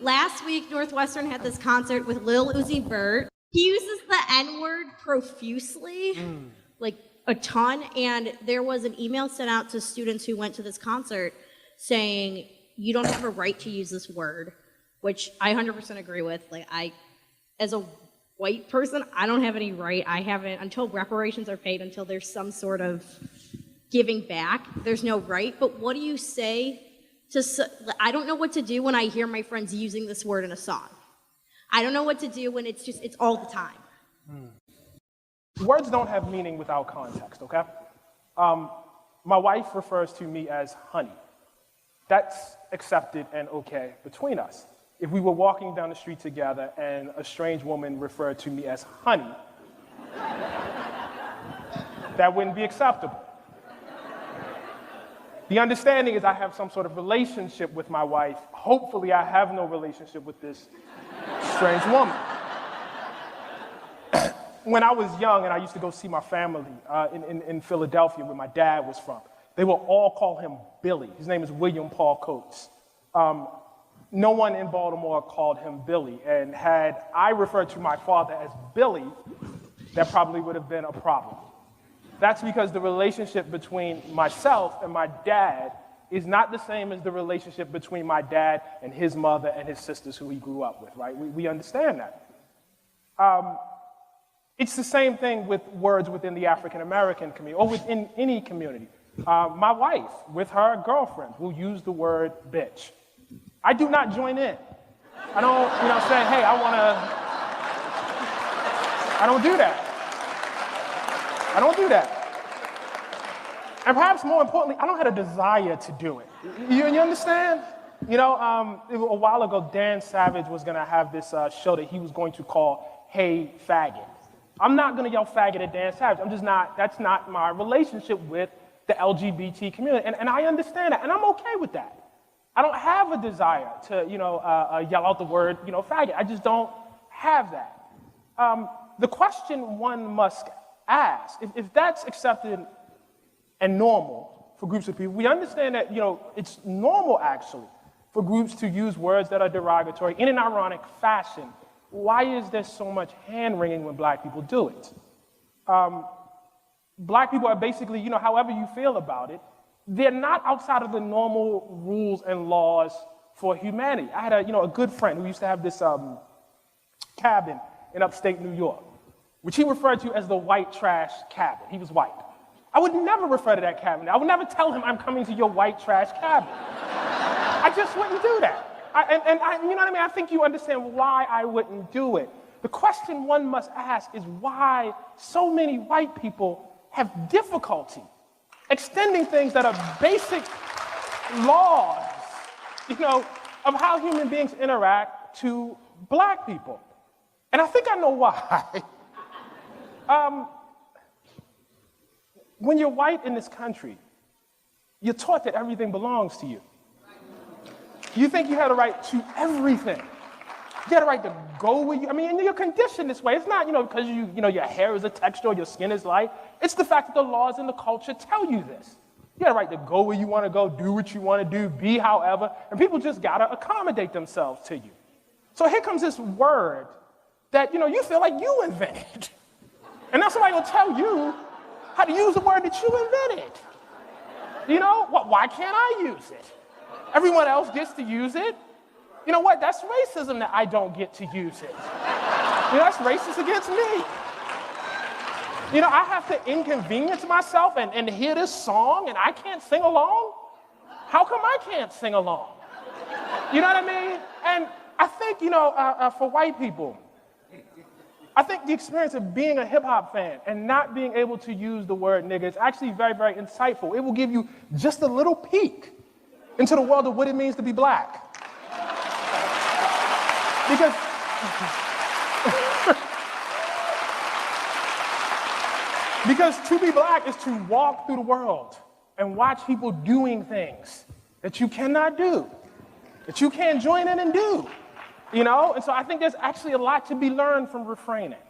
Last week, Northwestern had this concert with Lil Uzi Vert. He uses the N-word profusely, like a ton, and there was an email sent out to students who went to this concert saying, you don't have a right to use this word, which I 100% agree with. Like, as a white person, I don't have any right. I haven't, until reparations are paid, until there's some sort of giving back, there's no right. But what do you say to, I don't know what to do when I hear my friends using this word in a song. I don't know what to do when it's all the time. Words don't have meaning without context, okay? My wife refers to me as honey. That's accepted and okay between us. If we were walking down the street together and a strange woman referred to me as honey, that wouldn't be acceptable. The understanding is I have some sort of relationship with my wife. Hopefully I have no relationship with this strange woman. When I was young and I used to go see my family in Philadelphia where my dad was from, they will all call him Billy. His name is William Paul Coates. No one in Baltimore called him Billy, and had I referred to my father as Billy, that probably would have been a problem. That's because the relationship between myself and my dad is not the same as the relationship between my dad and his mother and his sisters who he grew up with, right? We understand that. It's the same thing with words within the African-American community or within any community. My wife, with her girlfriends, will use the word bitch. I do not join in. I don't, say, hey, I don't do that. I don't do that. And perhaps more importantly, I don't have a desire to do it. You understand? A while ago, Dan Savage was going to have this show that he was going to call Hey Faggot. I'm not going to yell faggot at Dan Savage. That's not my relationship with the LGBT community. And I understand that, and I'm okay with that. I don't have a desire to, yell out the word, faggot. I just don't have that. The question one must ask, if that's accepted and normal for groups of people, we understand that, it's normal, actually, for groups to use words that are derogatory in an ironic fashion. Why is there so much hand-wringing when black people do it? Black people are basically, however you feel about it, they're not outside of the normal rules and laws for humanity. I had a good friend who used to have this cabin in upstate New York, which he referred to as the white trash cabin. He was white. I would never refer to that cabin. I would never tell him I'm coming to your white trash cabin. I just wouldn't do that. You know what I mean? I think you understand why I wouldn't do it. The question one must ask is why so many white people have difficulty extending things that are basic laws, of how human beings interact to black people. And I think I know why. When you're white in this country, you're taught that everything belongs to you. You think you have a right to everything. You have a right to go where you, and you're conditioned this way. It's not, because your hair is a texture or your skin is light. It's the fact that the laws and the culture tell you this. You have a right to go where you want to go, do what you want to do, be however, and people just got to accommodate themselves to you. So here comes this word that, you feel like you invented. And now somebody will tell you how to use a word that you invented. Why can't I use it? Everyone else gets to use it. You know what? That's racism that I don't get to use it. That's racist against me. I have to inconvenience myself and hear this song and I can't sing along? How come I can't sing along? You know what I mean? And I think, for white people, I think the experience of being a hip-hop fan and not being able to use the word nigga is actually very, very insightful. It will give you just a little peek into the world of what it means to be black. Because to be black is to walk through the world and watch people doing things that you cannot do, that you can't join in and do, And so I think there's actually a lot to be learned from refraining.